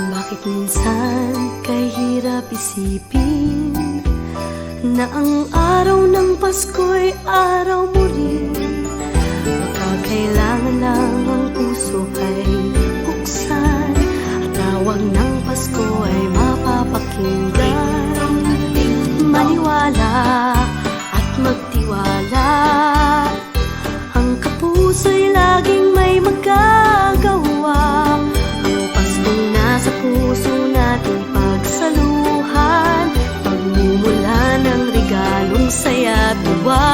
Bakit minsan kahirap isipin na ang araw ng Pasko'y araw mo rin? Baka kailangan lang ang puso ay buksan at tawag ng Pasko ay mapapakinggan. Maniwala at magtiwala, ang kapuso'y laging may magagawa. Sa puso nating pagsaluhan, pagmumula ng regalong saya tuwa.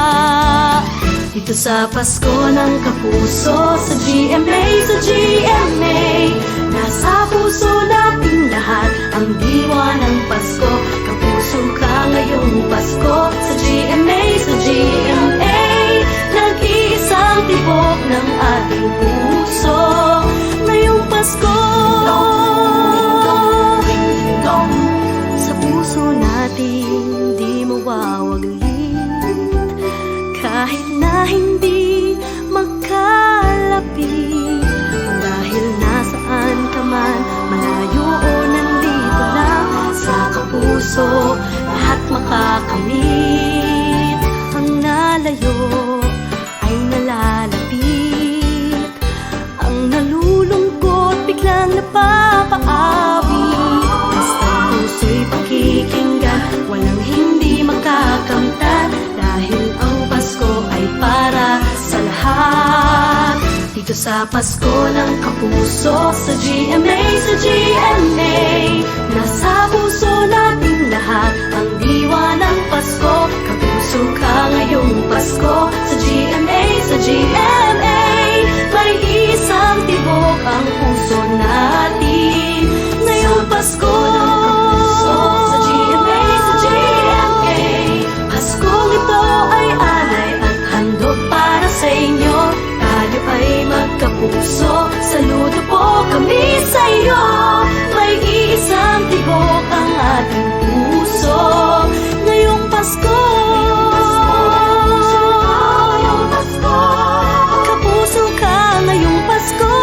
Dito sa Pasko ng Kapuso, sa GMA, sa GMA, nasa puso nating lahat ang diwa ng Pasko. Kapuso ka ngayong Pasko, sa GMA, sa GMA, nag-iisang tibok ng ating puso ngayong Pasko. Sa puso natin di mawawaglit, kahit na hindi magkalapit. Dahil nasaan ka man, malayo o nandito lang, sa kapuso lahat makakamit. Ang nalayo ay nalalapit, ang nalulungkot biglang napapaawit. Puso'y pakikinggan, walang hindi makakamtan, dahil ang Pasko ay para sa lahat. Dito sa Pasko ng Kapuso, sa GMA, sa GMA, nasa puso nating lahat ang diwa ng Pasko. Kapuso ka ngayong Pasko, sa GMA, sa GMA, may isang tibok ang puso natin ngayong Pasko. Kapuso, saludo po kami sa iyo. May isang tibok ang ating puso ngayong Pasko. Kapuso ka ngayong Pasko.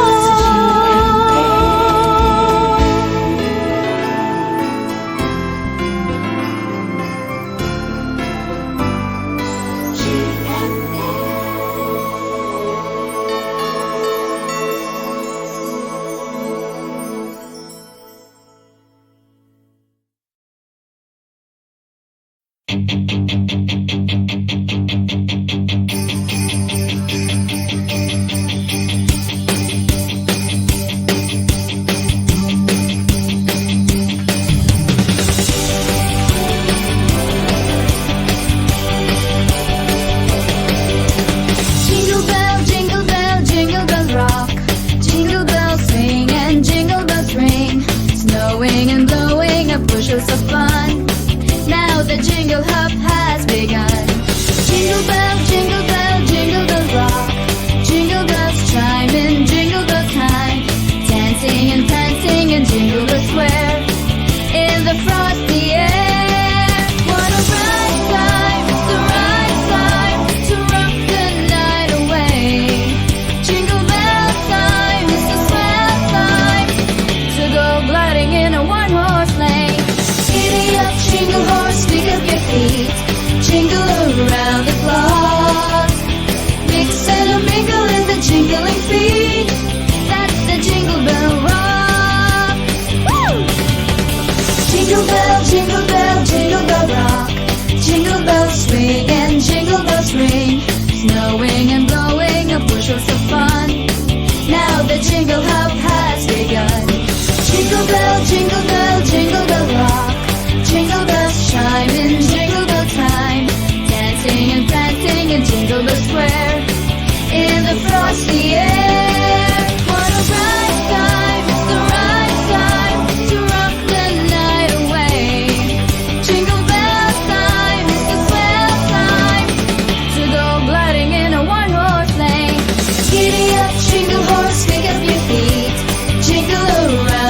Jingle horse, pick up your feet, jingle around.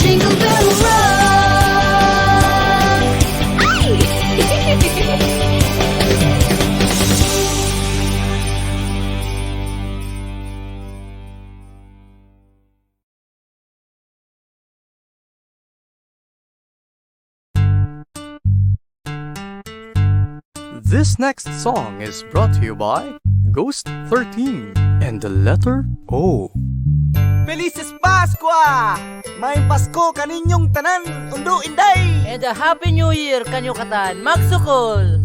Jingle bell rock. Ay! This next song is brought to you by Ghost 13 and the letter O. Felices Pascua! May Pasko kaninyong tanan, undo inday! And a Happy New Year kanyo katan, magsukol!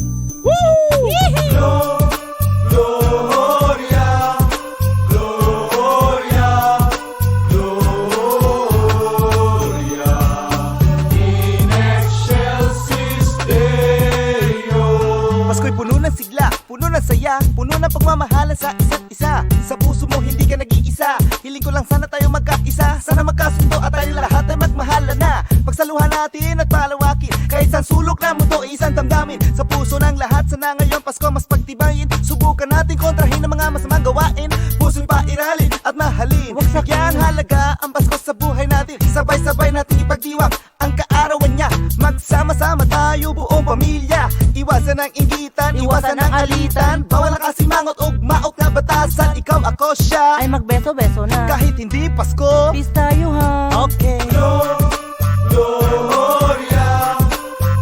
Pasko'y puno ng sigla, puno ng saya, puno ng pagmamahalan sa isa't isa. Sa puso mo hindi ka nag-iisa, hiling ko lang sana tayo magkaisa. Sana magkasundo at tayo lahat ay magmahalan na. Pagsaluhan natin at palawakin, kahit saan sulok na mundo ay isang damdamin. Sa puso ng lahat, sana ngayon Pasko mas pagtibayin. Subukan natin kontrahin ang mga masamang gawain. Puso'y pairalin at mahalin. Bigyan halaga ang Pasko sa buhay natin. Sabay-sabay natin ipagdiwang ang kaarawan niya. Magsama-sama tayo buong pamilya. Iwasan ang inggitan, iwasan ang alitan. Bawal ang kasimangot o maok na batasan. Ikaw ako siya, Ay magbeso-beso na. kahit hindi Pasko. Peace tayo ha. Okay. Gloria,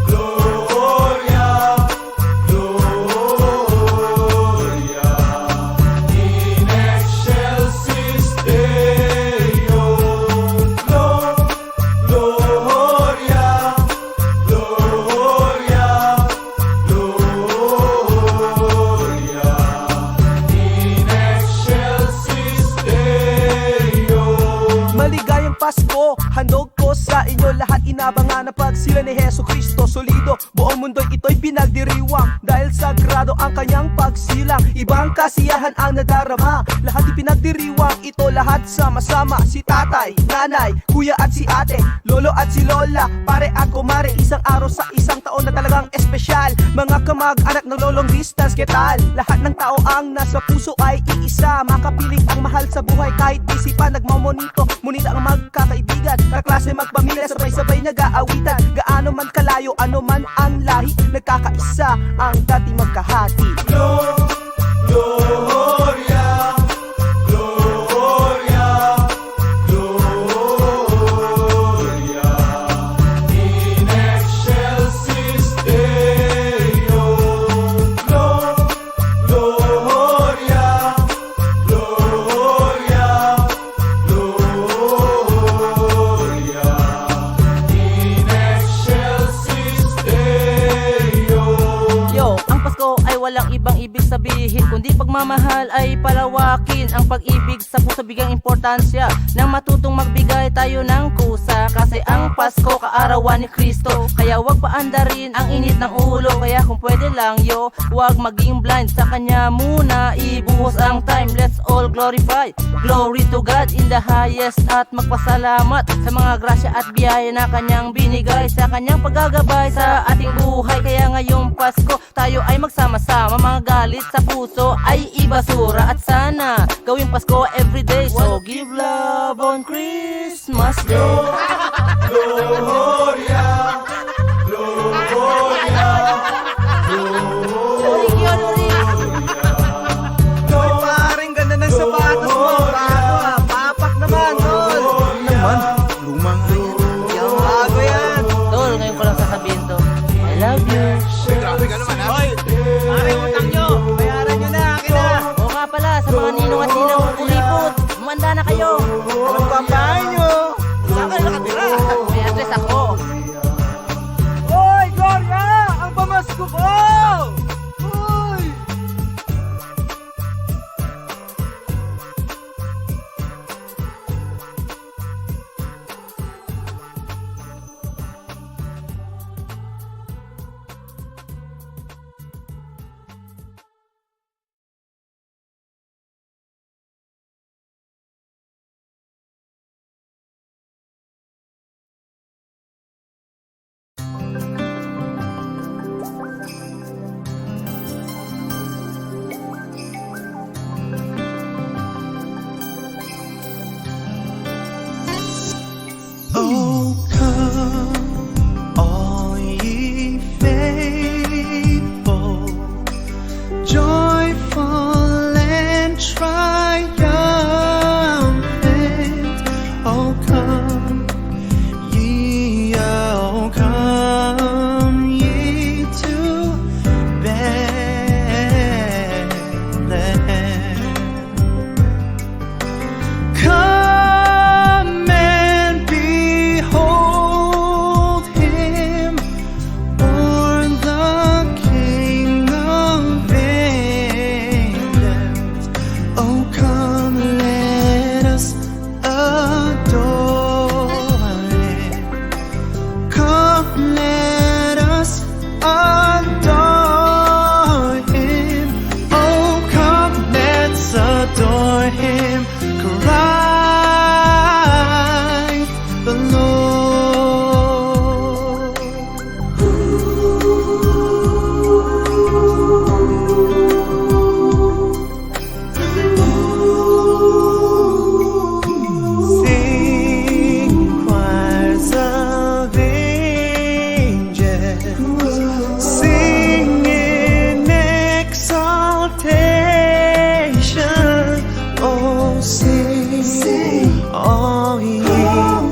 Gloria, Gloria, in excelsis Deo. Gloria, Gloria, Gloria, in excelsis Deo. Maligayang Pasko, handog ko sa inyo lahat. Inabangan na pag sila ni Heso Kristo solido. Buong mundo'y ito'y pinagdiriwang dahil sagrado ang kanyang pagsilang. Ibang kasiyahan ang nadarama, lahat ipinagdiriwang. Ito lahat sama-sama, si tatay, nanay, kuya at si ate, lolo at si lola, pare at kumare. Isang araw sa isang taon na talagang espesyal. Mga kamag-anak ng lolong distance, ketal? Lahat ng tao ang nasa puso ay iisa. Makapiling ang mahal sa buhay kahit busy pa. Nagmamonito, munita ang magkakaibigan, kaklase magpamilya, sabay-sabay nag-aawitan. Gaano man kalayo, ano man ang lahi, nagkakaisa ang dati magkahati. Gloria, Gloria, Gloria, in excelsis Deo. Gloria, Gloria, Gloria, in excelsis Deo. Yo, ang Pasko ay walang ibang ibig sabihin kundi pagmamahal ay palawakin. Ang pag-ibig sa puso bigyang importansya nang matutong magbigay tayo ng kusa. Kasi ang Pasko kaarawan ni Kristo, kaya wag paandarin ang init ng ulo. Kaya kung pwede lang yo, wag maging blind sa kanya muna. Ibuhos ang time, let's all glorify. Glory to God in the highest. At magpasalamat sa mga grasya at biyaya na kanyang binigay, sa kanyang paggagabay sa ating buhay. Kaya ngayong Pasko tayo ay magsama-sama, mga galit sa puso ay ibasura. At sana gawing Pasko everyday. So give love on Christmas Day. Gloria, Gloria, Hoy, paring ganda ng sapatos mo. Bago ha, papak naman, tol. Lumang Bago yan. Tol, ngayon ko lang sasabihin to, I love you. Hoy, paring utang nyo. Bayaran nyo na, akin na. O nga pala, sa mga ninong at ninang kulipot, umanda na kayo. Anong pambahay nyo? Saan kayo nakatira? May address ako.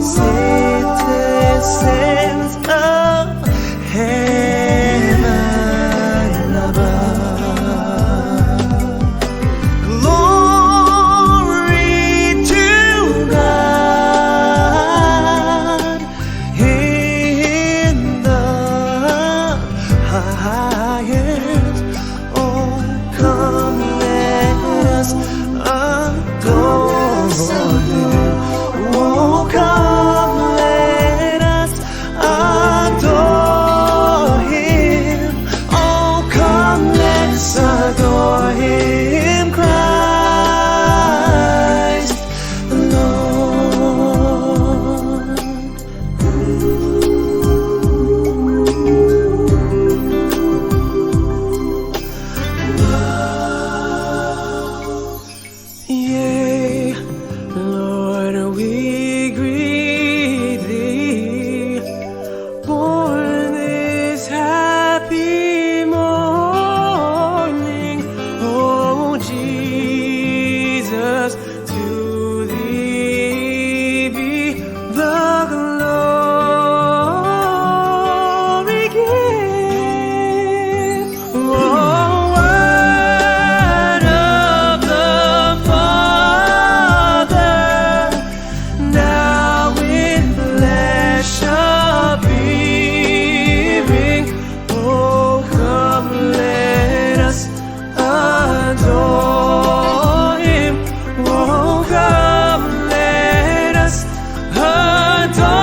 citizens of heaven above. Glory to God in the highest. Oh, come let us adore Him. Oh, come let us adore Him. Oh, come let us adore Him, Christ the Lord. Yea, Lord, we greet Thee, born this happy morning. Oh, Jesus, to Thee be the glory given. Oh, word of the Father, now in flesh appearing. Oh, come let us adore Him. Oh, come let us adore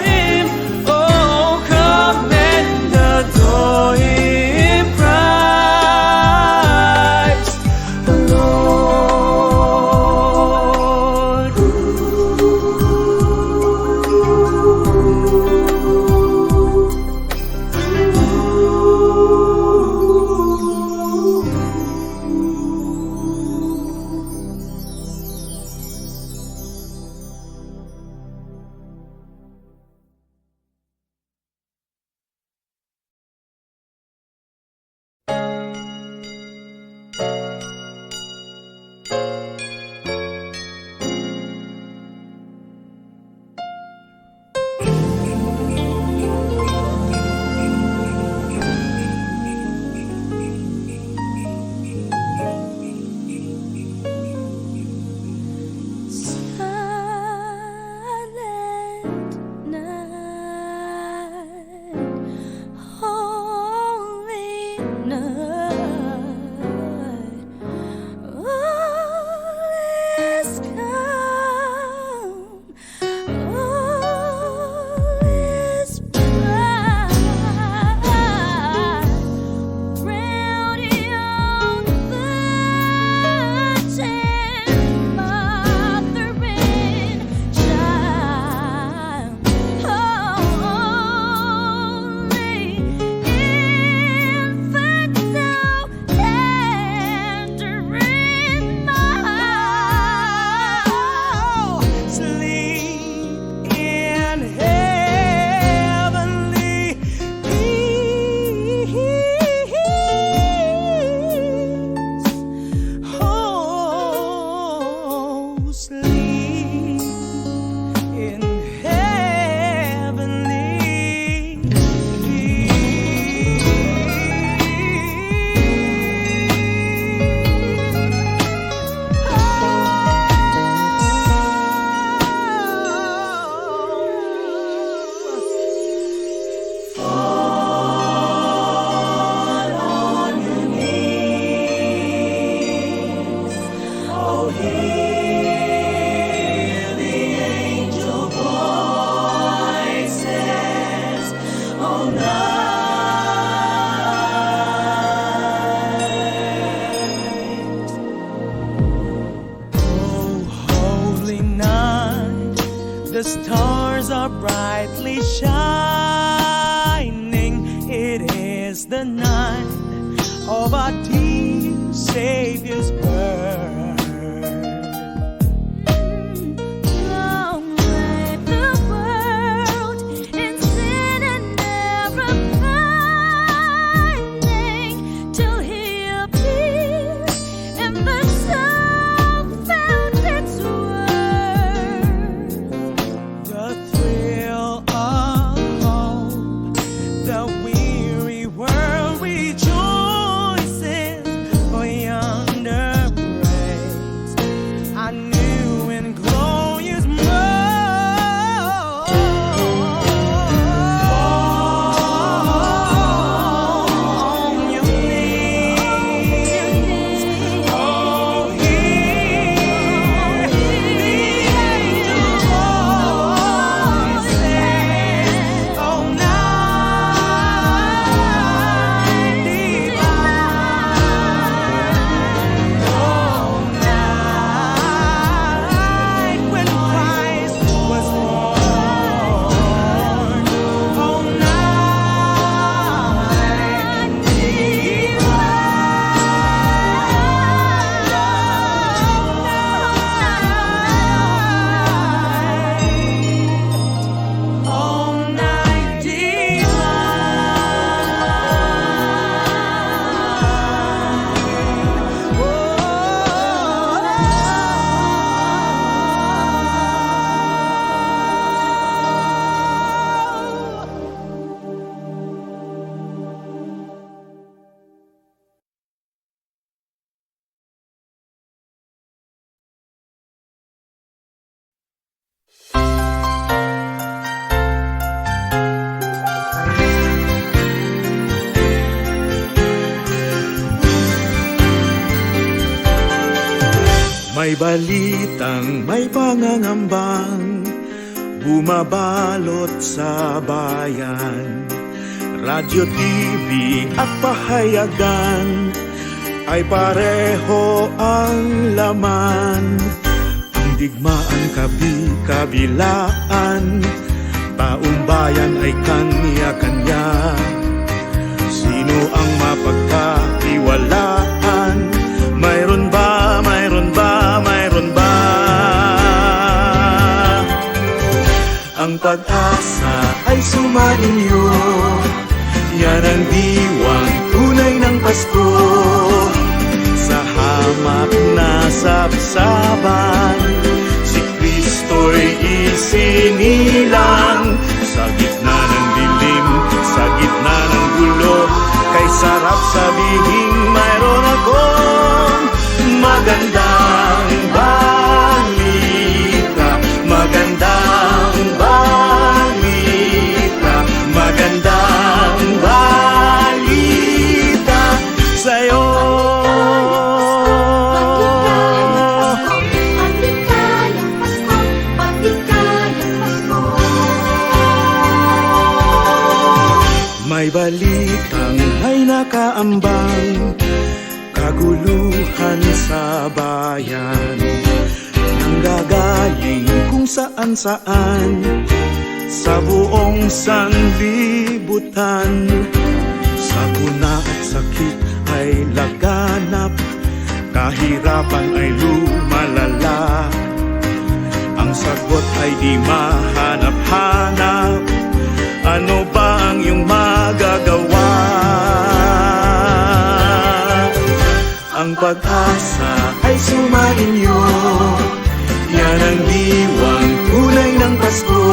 Him. Oh, come and adore Him, Christ the Lord. Silent night, holy night, all is calm, all is bright. Round young virgin mother and child, holy infant, so tender and mild. Sleep in heavenly peace. Oh, sleep in heavenly the stars are brightly shining. It is the night of our dear Savior's birth. Long lay the world in sin and error pining, till He appeared and the soul found its worth. May balitang may pangangambang bumabalot sa bayan. Radyo, TV at pahayagan ay pareho ang laman. Ang digmaan kabi-kabilaan, taong bayan ay kanya-kanya. Sino ang mapagkatiwalaan? Mayroon ba, mayroon ba, mayroon ba? Ang pag-asa ay sumainyo, yan ang diwang tunay ng Pasko. Sa hamak na sapsaban, si Kristo'y isinilang. Sa gitna ng dilim, sa gitna ng gulo, kay sarap sabihing mayroon akong magandang balita. Magandang balita, magandang balita sa'yo. May balitang may nakaambang kaguluhan sa bayan, nanggagaling kung saan-saan sa buong sanlibutan. Sakuna at sakit ay laganap, kahirapan ay lumalala. Ang sagot ay di mahanap-hanap, ano ba ang iyong magagawa? Ang pag-asa ay sumainyo, yan ang diwang tunay ng Pasko.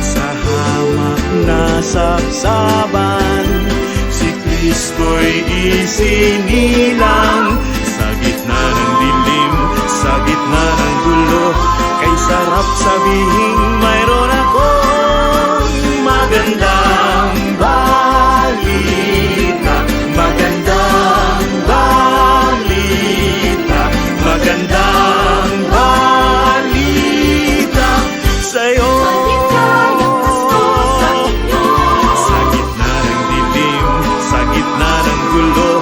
Sa hamak na sapsaban, si Kristo'y isinilang. Sa gitna ng dilim, sa gitna ng gulo, kay sarap sabihing mayroon akong magandang balita. Magandang balita, magandang balita sa'yo. Sa gitna ng dilim, sa gitna ng gulo,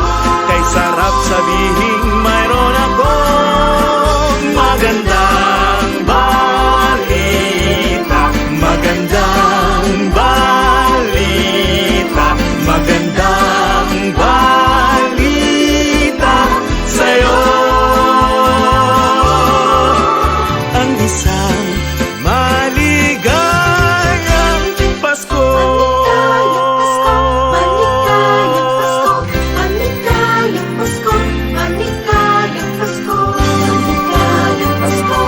kay sarap sabihing mayroon akong magandang balita. Magandang balita, magandang balita sa'yo. Ang isang maligayang Pasko. Maligayang Pasko, maligayang Pasko, maligayang Pasko, maligayang Pasko.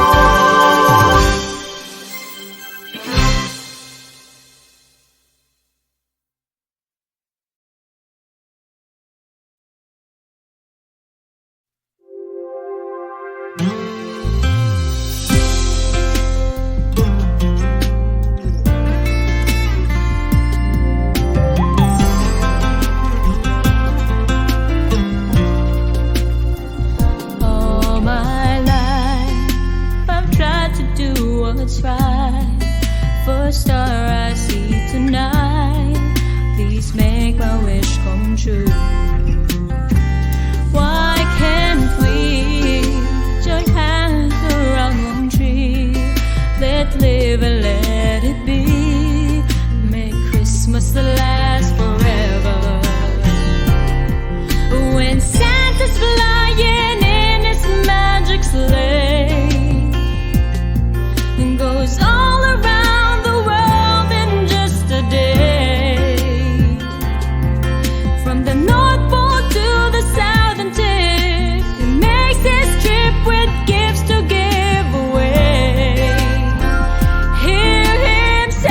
All my life, I've tried to do what's right. For a star I see tonight, please make my wish come true. Why can't we join hands around one tree? Let's live and let it be. Make Christmas last forever. When Santa's flying in his magic sleigh and goes all around the world in just a day, from the North Pole to the Southern Tip, he makes his trip with gifts to give away. Hear him say,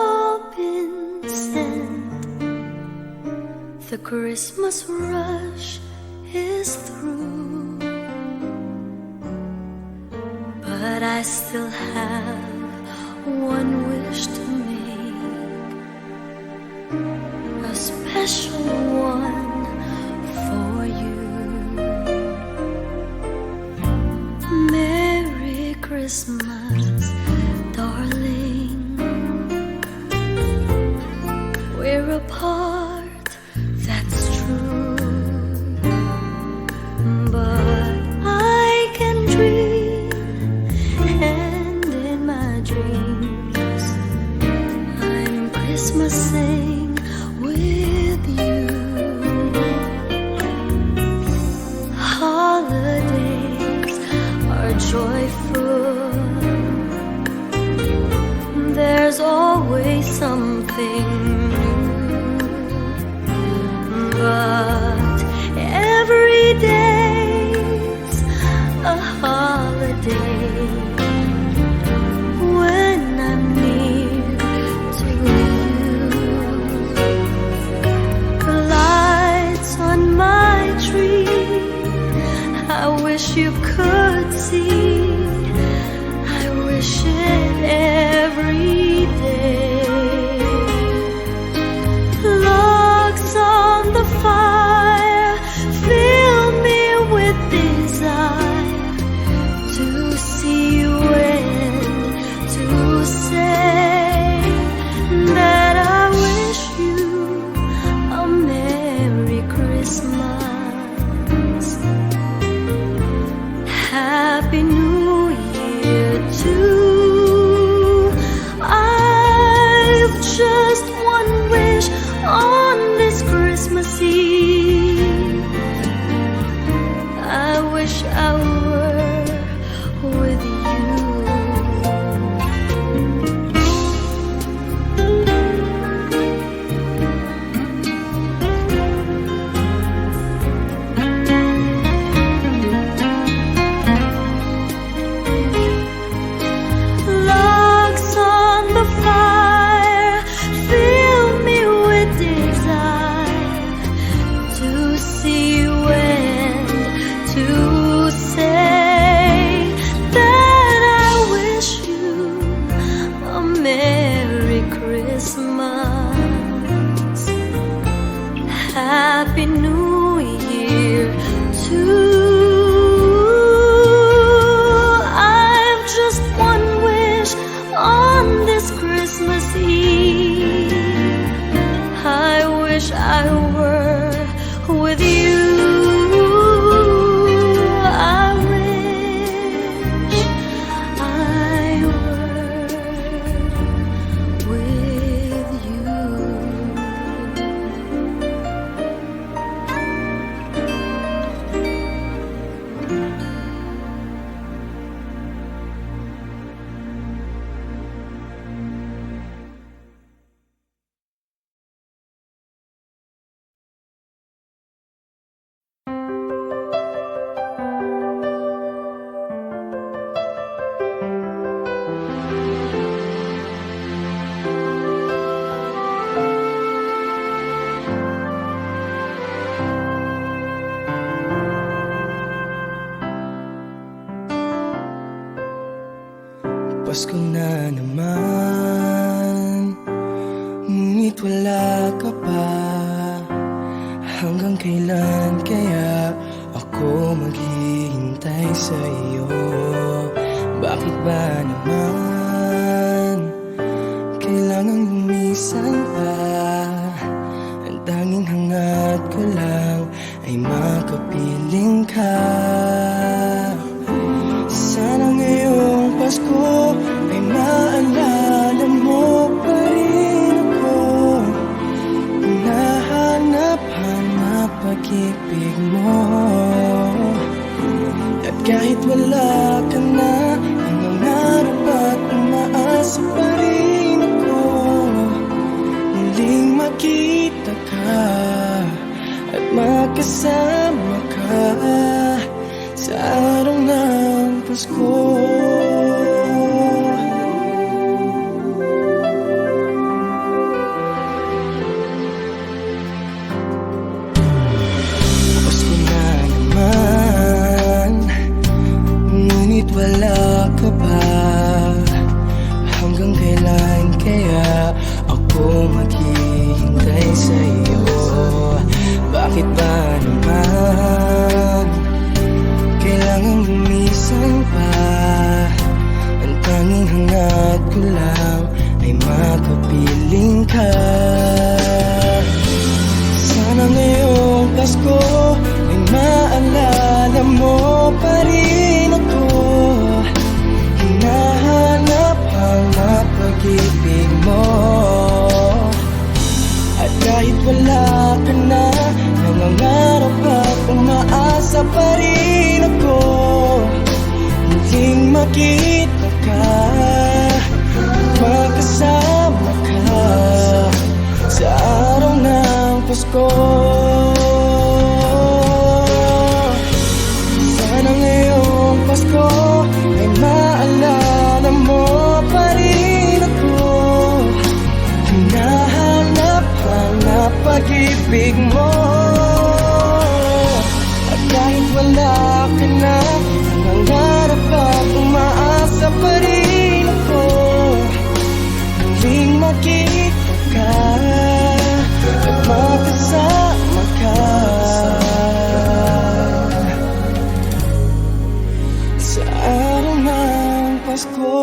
all been sent. The Christmas rush is through, but I still have one wish to make, a special one for you. Merry Christmas, darling. We're apart, that's true, but I can dream, and in my dreams I'm Christmasing with you. Holidays are joyful, there's always something new, but every day's a holiday when I'm near to you. The lights on my tree, I wish you could see, I wish it every day. Logs on the fire fill me with desire to see you and to say that I wish you a Merry Christmas. Happy New Year too. I've just one wish on this Christmas Eve. I wish I were with you. Logs on the fire fill me with desire to see you and to say that I wish you a Merry Christmas. Happy New Year too. I've just one wish on this Christmas Eve. I wish I were with you. I wish I were with you. Pasko na naman, ngunit wala ka pa. Hanggang kailan kaya ako maghihintay sa iyo? Bakit ba naman kailangang lumisan pa? Ang tanging hangat ko lang ay makapiling ka. Sana ngayong Pasko ay maalala mo pa rin ako. Hinahanap-hanap pag-ibig mo. At kahit wala ka na, nangangarap at umaasa pa rin ako. Muling makita ka at makasama ka sa araw ng Pasko. ka. Sana ngayong Pasko ay maalala mo pa rin ako. Hinahanap-hanap pag-ibig mo. At kahit wala ka na, nangangarap at umaasa pa rin ako. Muling makita ka, magkasama ka sa araw ng Pasko. Sana ngayong Pasko ay maalala mo pa rin ako. Hinahanap-hanap pag-ibig mo. At kahit wala ka na, nangangarap at umaasa pa rin ako. Muling makita ka at magkasama ka sa araw ng Pasko.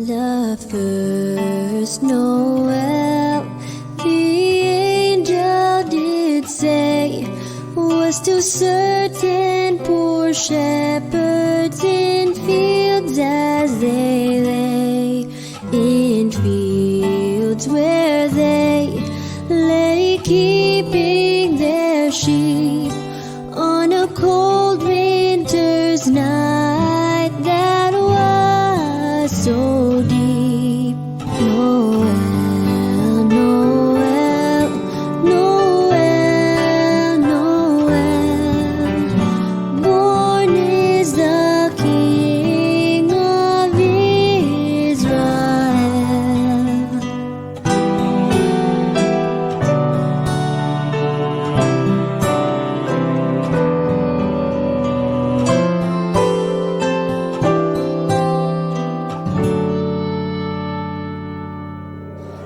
The first Noel, the angel did say, was to certain poor shepherds in fields as they lay, in fields where they lay keeping their sheep on a cold winter's night that was so deep. Noel, Noel, Noel, Noel, born is the King of Israel.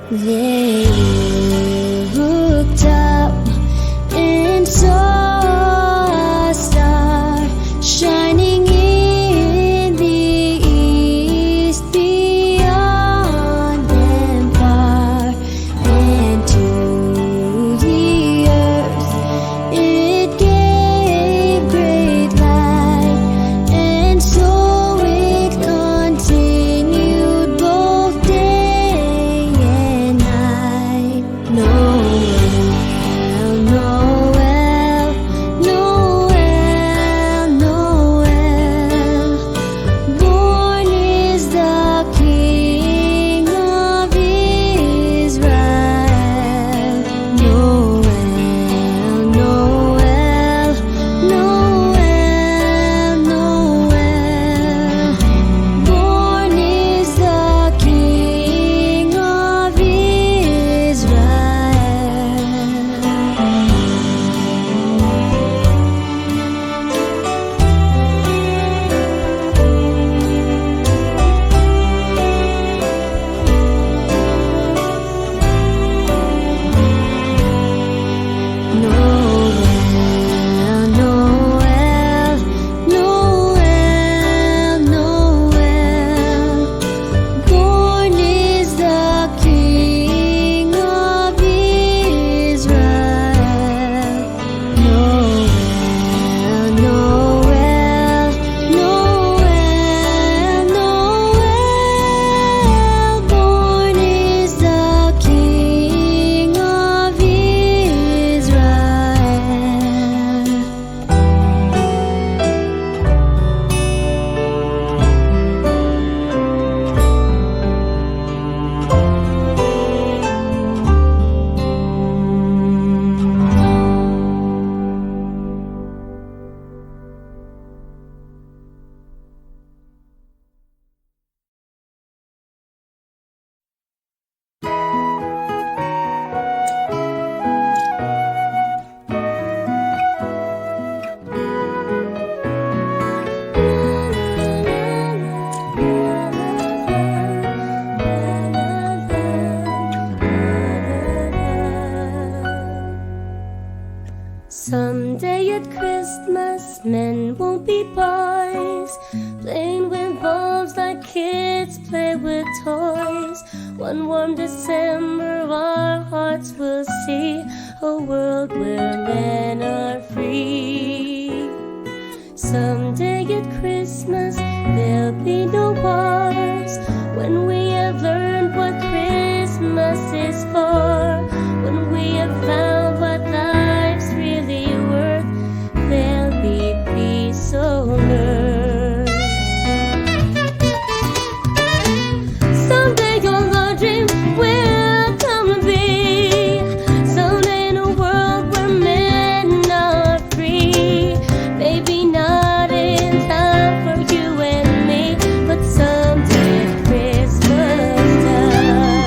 They looked up and saw a star shining in the east beyond them far, and to the earth it gave great light, and so it continued both day and night. Noel, Noel, toys. One warm December our hearts will see a world where men are free. Someday at Christmas there'll be no wars, when we have learned what Christmas is for. When we have found what life's really worth, there'll be peace on earth. Someday all our dreams will come to be. Someday in a world where men are free. Maybe not in time for you and me, but someday at Christmas time.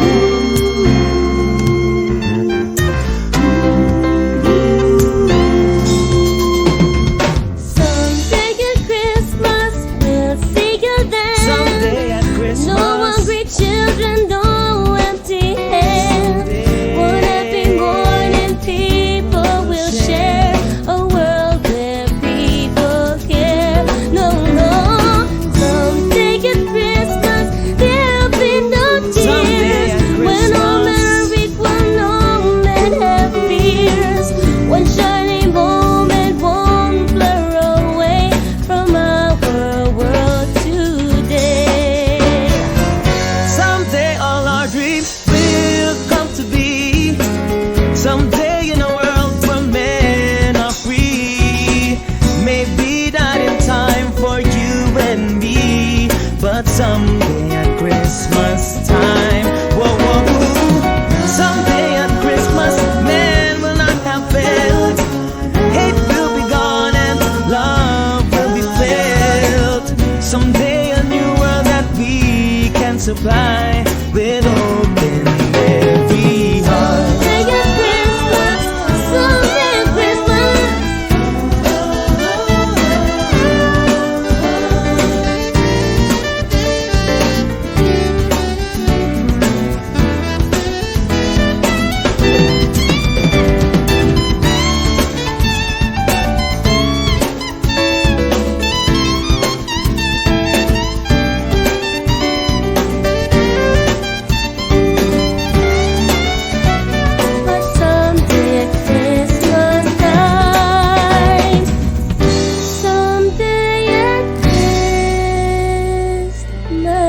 Someday at Christmas we'll see you then. Someday at Christmas. No hungry children, no empty hands. One happy morning people will share a world where people care. No, no. Someday at Christmas there'll be no Someday tears. at When all men Christmas. are equal, no men have fears. One shining moment won't blur away from our world today. Someday all our dreams will come to be. Someday in a world where men are free. Maybe not in time for you and me, but someday at Christmas time. Whoa, whoa, whoa. Someday at Christmas, men will not have failed. Hate will be gone and love will be filled. Someday a new world that we can supply with open every heart. Someday at Christmas, someday at Christmas. But someday at Christmas time. Someday at Christmas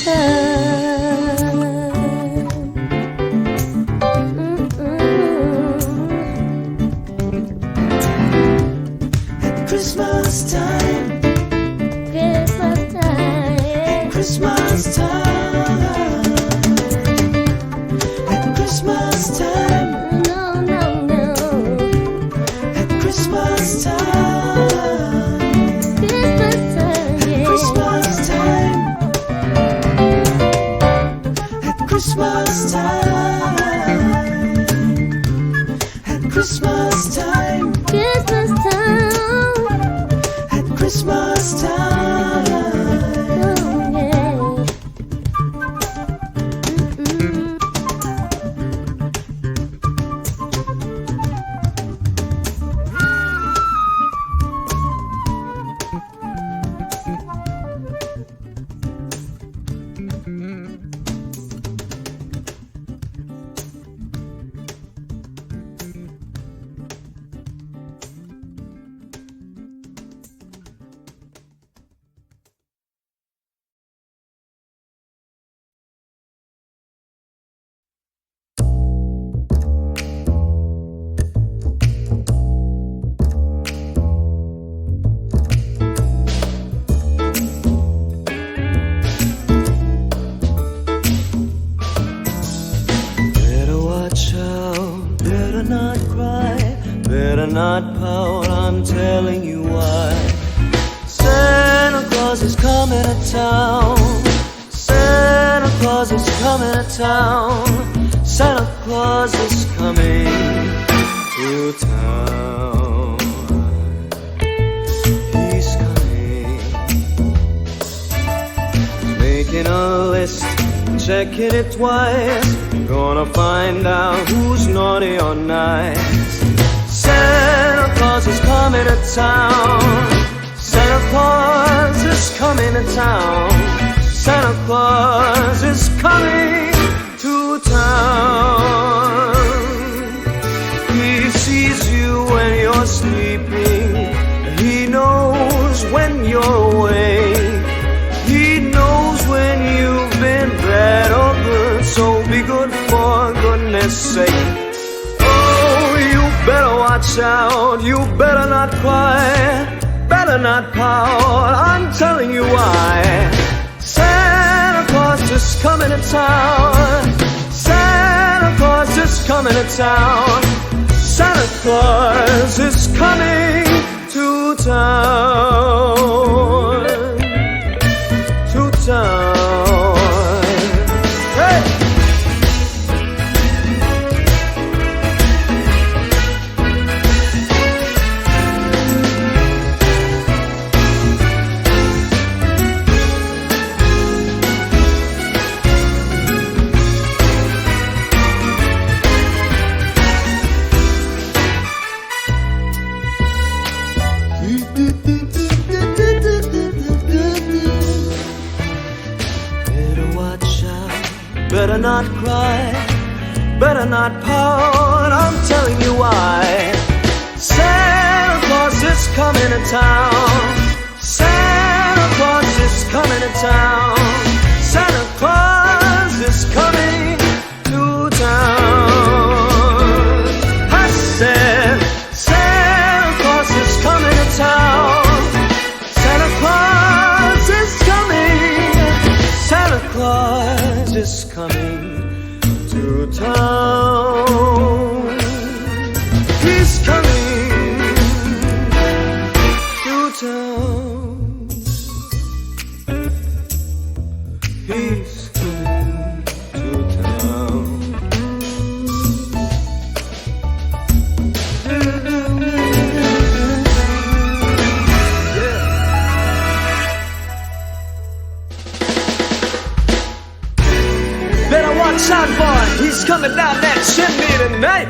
time. Christmas time, Christmas time. Christmas time, at Christmas time, No, no, no. at Christmas time, Christmas time, yeah. Christmas time, at Christmas time, at Christmas time, Christmas time. at Christmas time. Oh, yeah. Better watch out, better not cry, better not pout, I'm telling you why. Santa Claus is coming to town, Santa Claus is coming to town, Santa Claus is coming to town. He's coming, making a list, checking it twice, gonna find out who's naughty or nice. Santa Claus is coming to town, Santa Claus is coming to town, Santa Claus is coming to town. He sees you when you're sleeping. He knows when you're awake. He knows when you've been bad or good. So be good for goodness sake. Oh, you better watch out. You better not cry. Better not pout. I'm telling you why. Santa Claus is coming to town. Santa Claus is coming to town. Santa Claus is coming to town. To town. Hey! Better watch out, better not cry, better not pout. I'm telling you why. Santa Claus is coming to town. Santa Claus is coming to town. Santa Claus is coming to town. I said, Santa Claus is coming to town. Santa Claus is coming. Santa Claus is coming to town. He's coming to town. He's coming to town. Better watch out, boy. He's coming down that chimney tonight.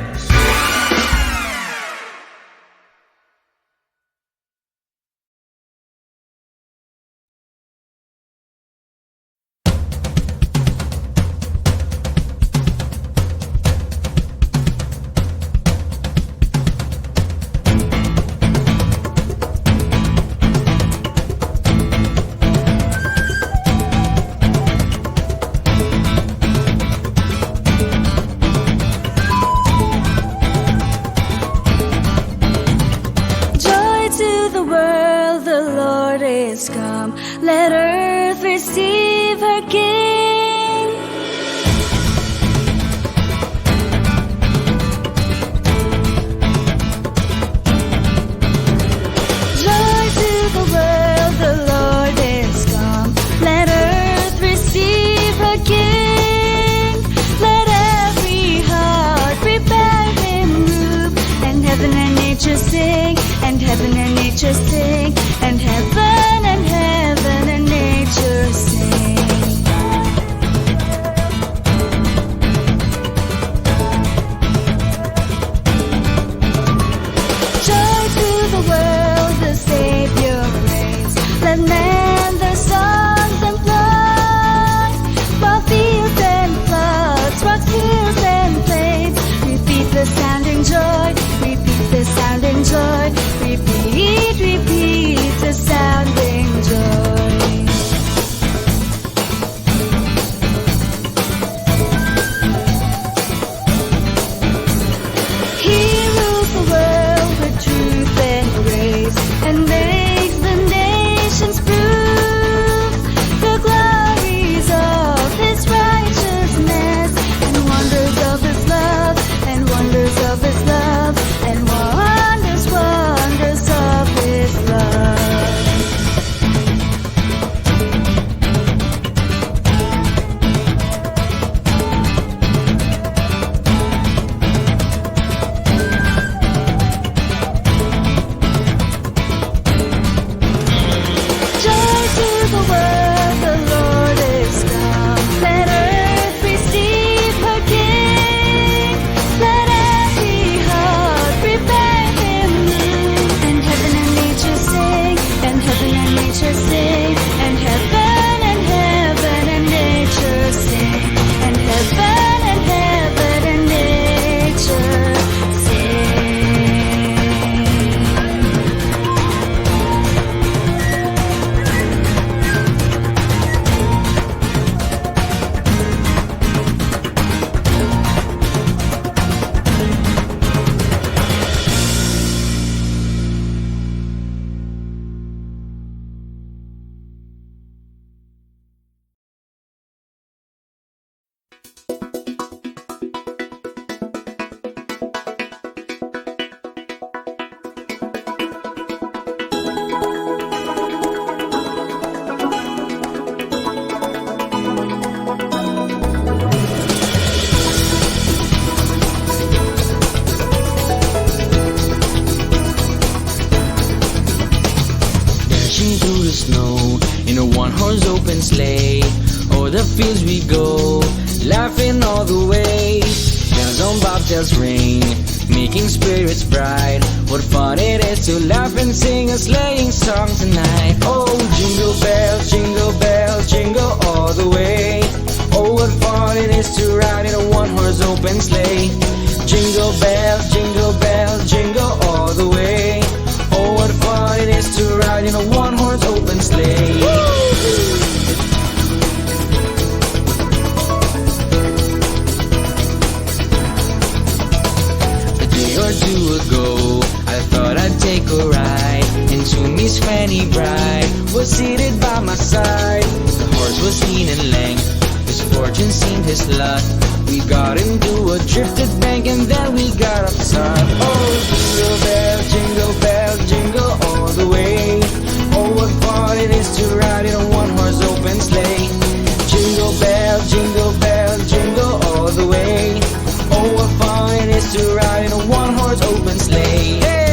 Dashing through the snow in a one-horse open sleigh. O'er the fields we go, laughing all the way. Bells on bobtails ring, making spirits bright. What fun it is to laugh and sing a sleighing song tonight. Oh, jingle bells, jingle all the way. Oh, what fun it is to ride in a one-horse open sleigh. Jingle bells, jingle all the way. Oh, what fun it is to ride in a one-horse open sleigh. A day or two ago, I thought I'd take a ride into Miss Fanny Bride was seated by my side. The horse was lean and lank, his fortune seemed his luck. We got into a drifted bank and then we got upside. Oh, jingle bells, jingle all the way. Oh, what fun it is to ride in a one-horse open sleigh. Jingle bells, jingle all the way. Oh, what fun it is to ride in a one-horse open sleigh. Hey!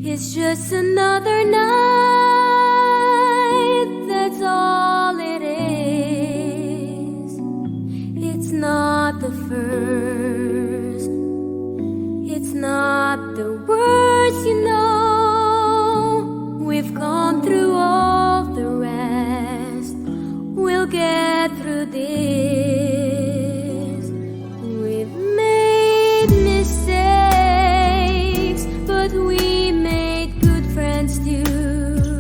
It's just another night, that's all it is. It's not the first, it's not the worst, you know. We've gone through all the rest, we'll get through this. We've made mistakes, but we made good friends too.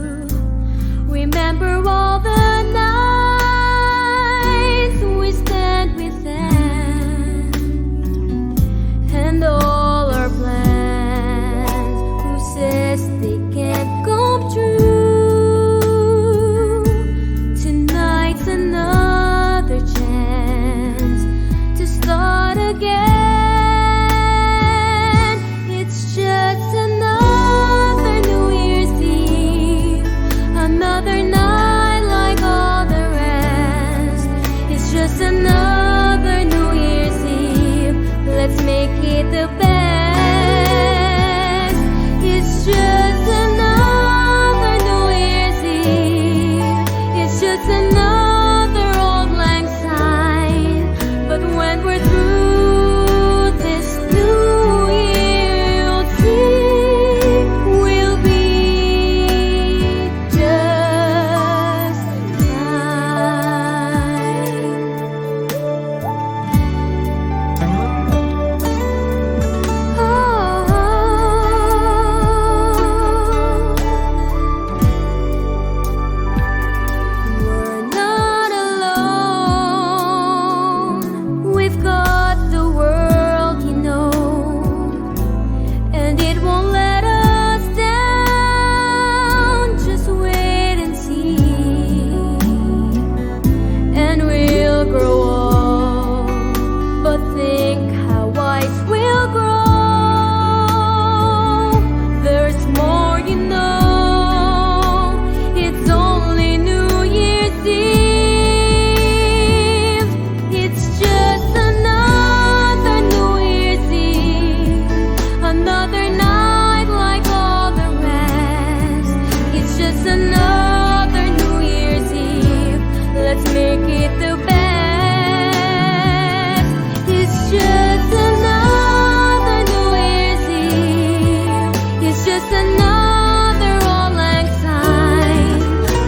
another old lang syne.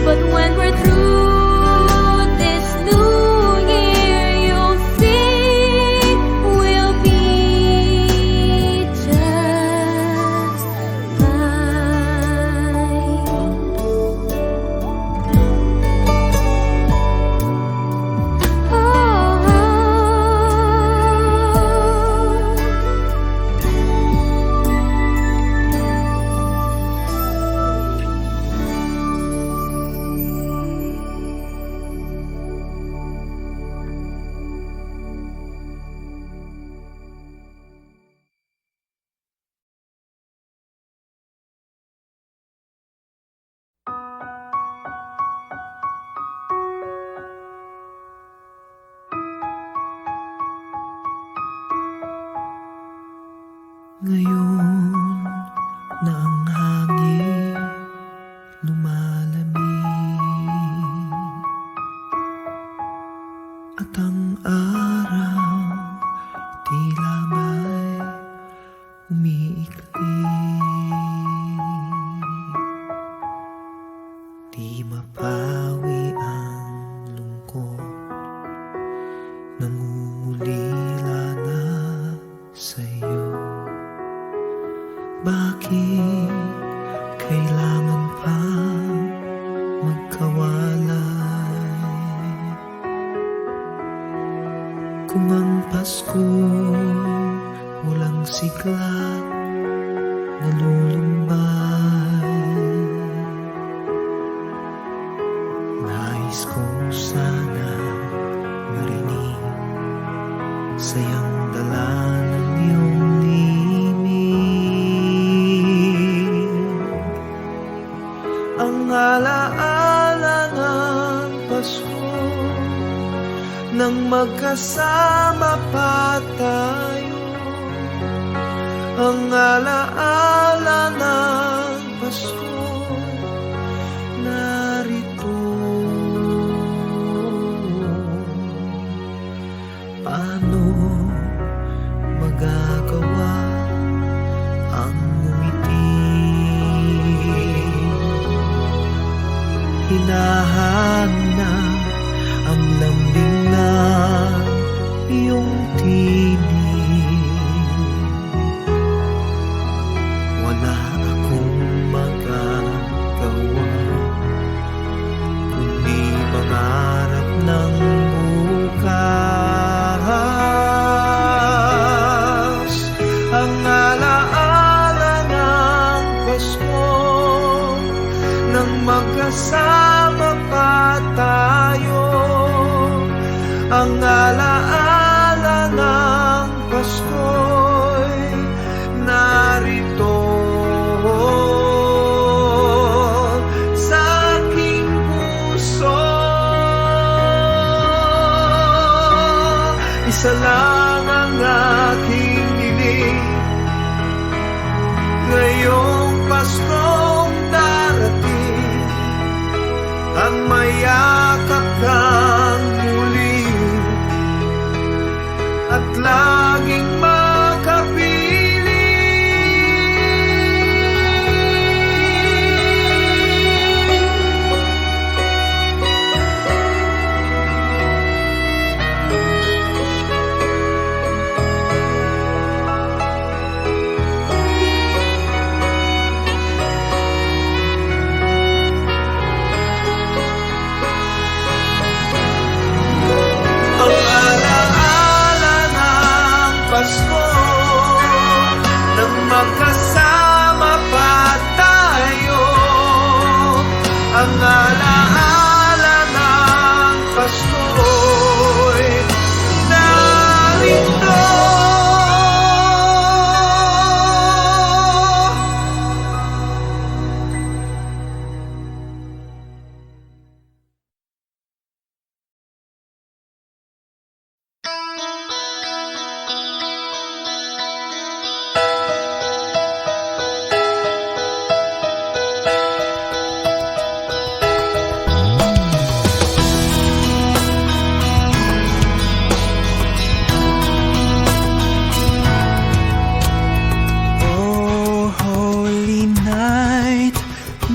But when we're through this new year, you'll see we'll be just fine. Ngayon na ang hangin lumalamig at ang araw tila may umiikli, di mapawi ang lungkot, nangungulila na sa'yo. Bakit kailangan pa magkawalay? Kung ang Pasko walang sigla, nalulumbay. Nais ko sana marinig sayang dala ng iyong ang alaala ng Pasko nang magkasama pa tayo. Ang alaala ng Pasko narito. Paano magagawa ang hinahana ang lambing na iyong tinig. Wala akong magagawa kundi mangarap ng bukas. Ang alaala ng Pasko nang magkasama pa tayo. Ang alaala ng Pasko'y narito sa aking puso. Isa lang ang aking hiling ngayong Paskong darating, ang mayakap kang muli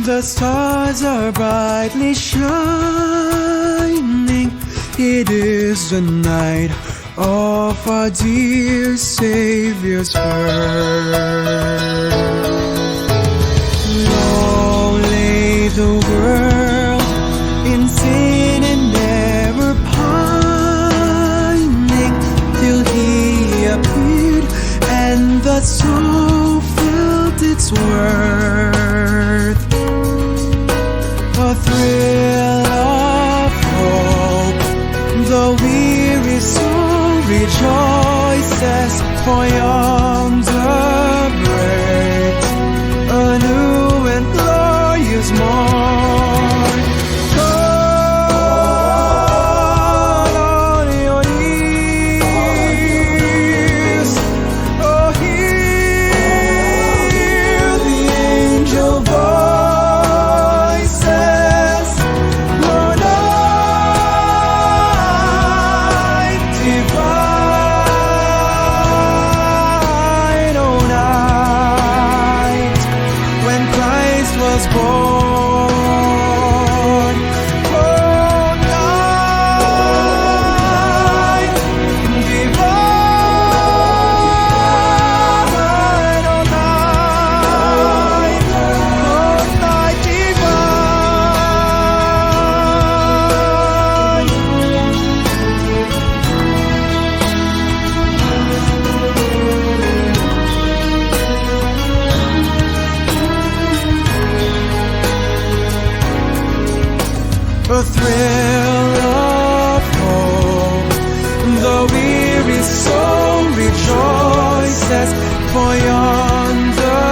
The stars are brightly shining. It is the night of our dear Savior's birth. Long lay the world in sin and never pining, till He appeared and the soul felt its worth. A thrill of hope, the weary soul rejoices, for yonder breaks a new and glorious morn. Call on your ears, oh hear the angel voices, oh night divine, oh night when Christ was born. Oh night divine, oh night divine. A thrill of hope, the weary soul rejoices, for yonder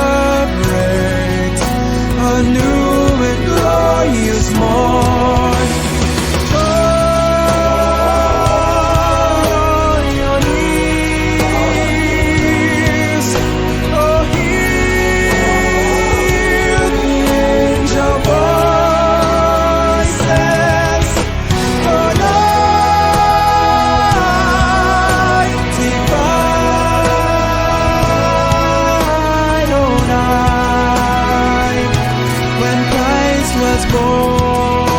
breaks a new and glorious morn. Fall on your knees, oh hear the angel voices, oh night divine, oh night when Christ was born.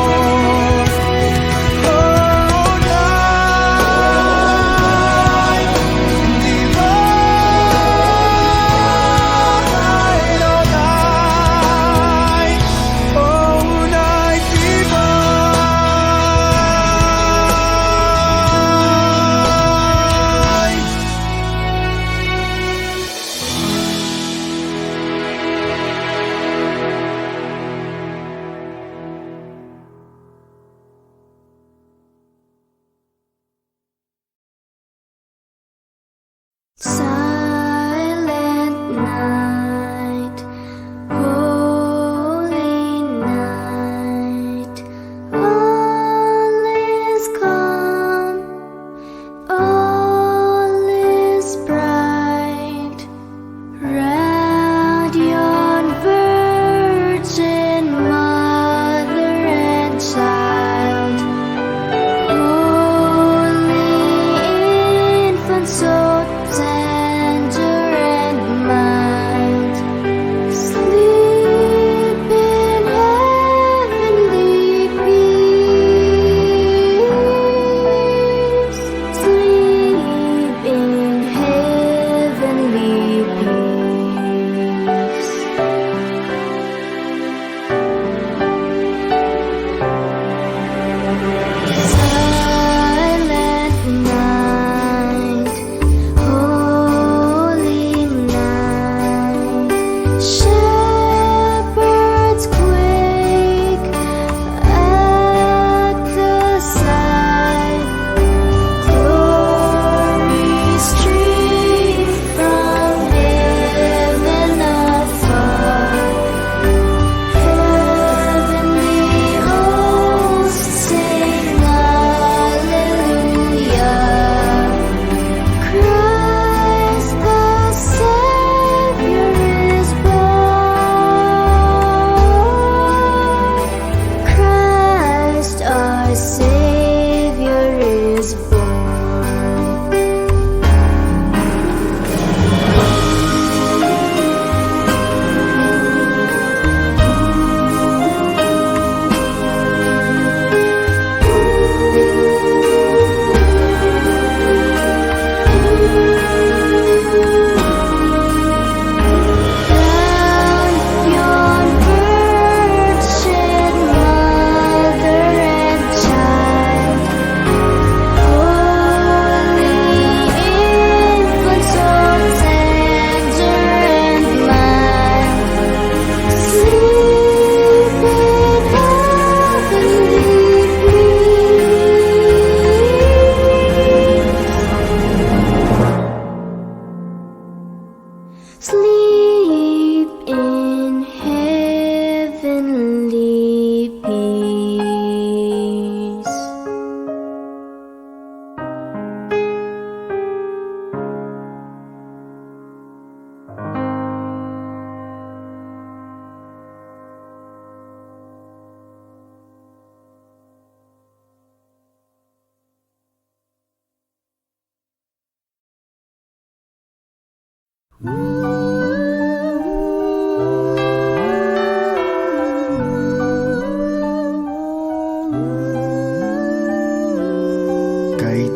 Kahit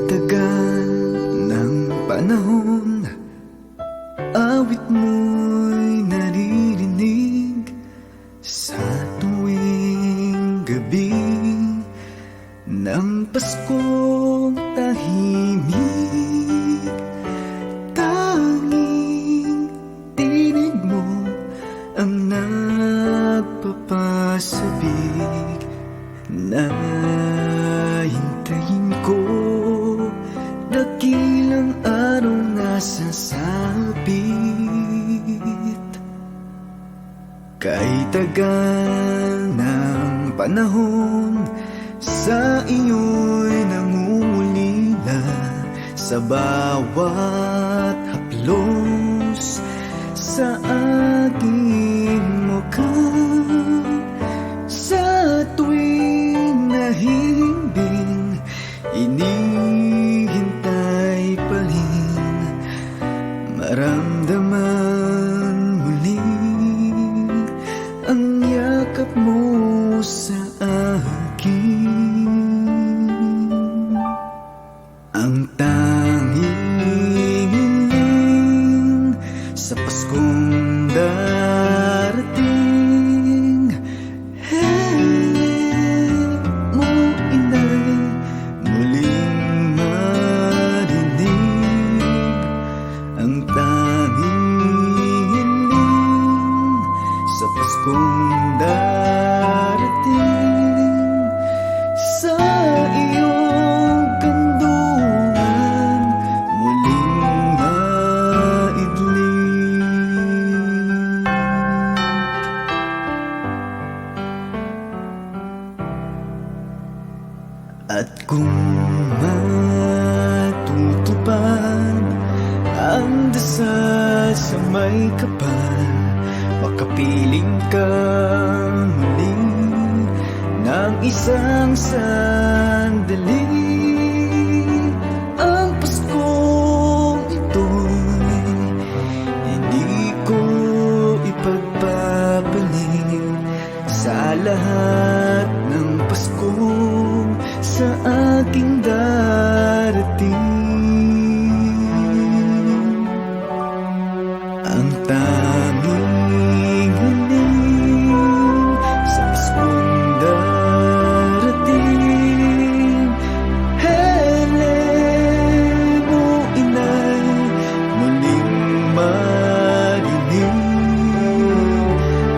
tagal ng panahon, awit mo'y naririnig sa tuwing gabi ng Paskong tahimik. Tanging tinig mo ang nagpapasabik na hintayin ko. Dakilang araw na sasapit. Kahit tagal ng panahon, sa iyo'y nangungulila. Sa bawat haplos sa aking mukha, sa tuwing nahihimbing, inihintay pa rin maramdaman muli ang yakap mo sa akin. Ang tanging hiling sa Paskong darating, hiling mo inay muling marinig. Ang tanging hiling sa Paskong darating, sa iyong kanlungan muling maidling. At kung matutupad ang dasal sa may kapal, makapiling ka muli ng isang sandali. Ang Paskong ito'y hindi ko ipagpapalit sa lahat ng Paskong sa aking darating. Ang tanging hiling sa Paskong darating, hiling mo inay muling marinig.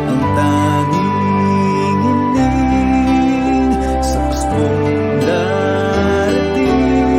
Ang tanging hiling sa Paskong darating,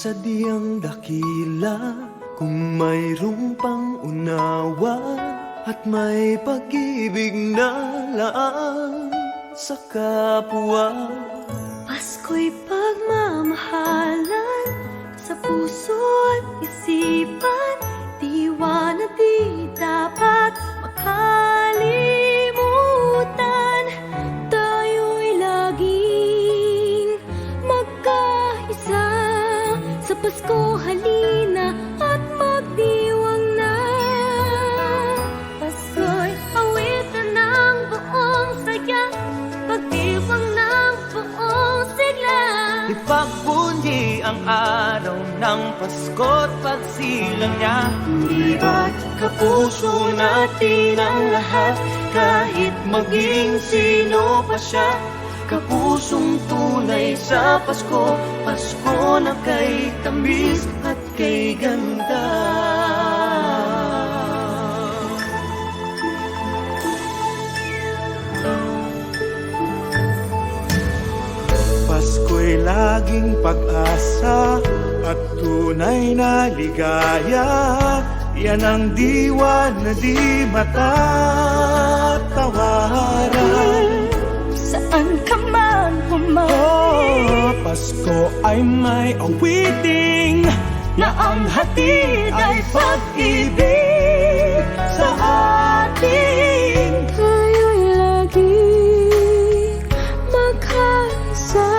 sadyang dakila kung mayroong pang-unawa at may pag-ibig na laang sa kapwa. Pasko'y pagmamahalan sa puso at isipan, diwa na di dapat makalimutan. Tayo'y laging magkaisa sa Pasko, halina at magdiwang na. Pasko'y awitan ng buong saya, pagdiwang ng buong sigla. Ipagbunyi ang araw ng Pasko't pagsilang niya. Di ba't kapuso natin ang lahat, kahit maging sino pa siya. Kapusong tunay sa Pasko, Pasko na kay tamis at kay ganda. Pasko'y laging pag-asa at tunay na ligaya. Yan ang diwa na di matatawaran. Saan ka man Oh, Pasko ay may awiting na ang hatid ay pag-ibig sa atin. tayo'y laging magkaisa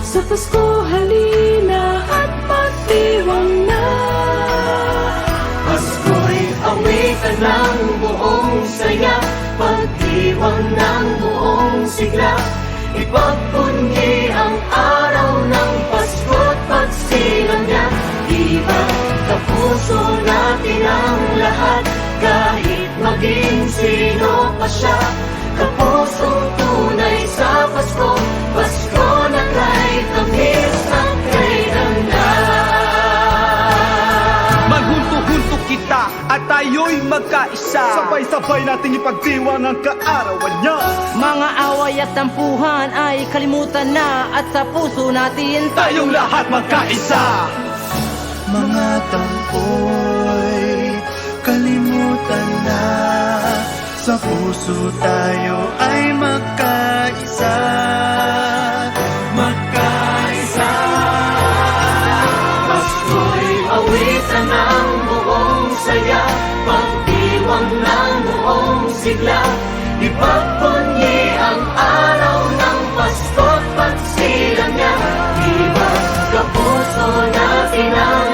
sa Pasko, halina at magdiwang na. Pasko'y awitan ng buong saya, pagdiwang ng buong sigla. Ipagpunyi ang araw ng Pasko't pagsilang niya. Di ba kapuso natin ang lahat, kahit maging sino pa siya. Kapusong tunay sa Pasko, Pasko na kay tamis at kay ganda. Maghunto-hunto kita at tayo'y magkaisa, sabay-sabay nating ipagdiwang ang kaarawan niya. Mga away at tampuhan ay kalimutan na, at sa puso natin Tayong lahat magkaisa. Mga tampoy kalimutan na, sa puso tayo ay magkaisa. Magkaisa. Pasko'y awitan ng buong saya, pagdiwang ng buong sigla. Ipagpunyi ang araw ng Pasko't pagsilang niya. Di ba kapuso natin ang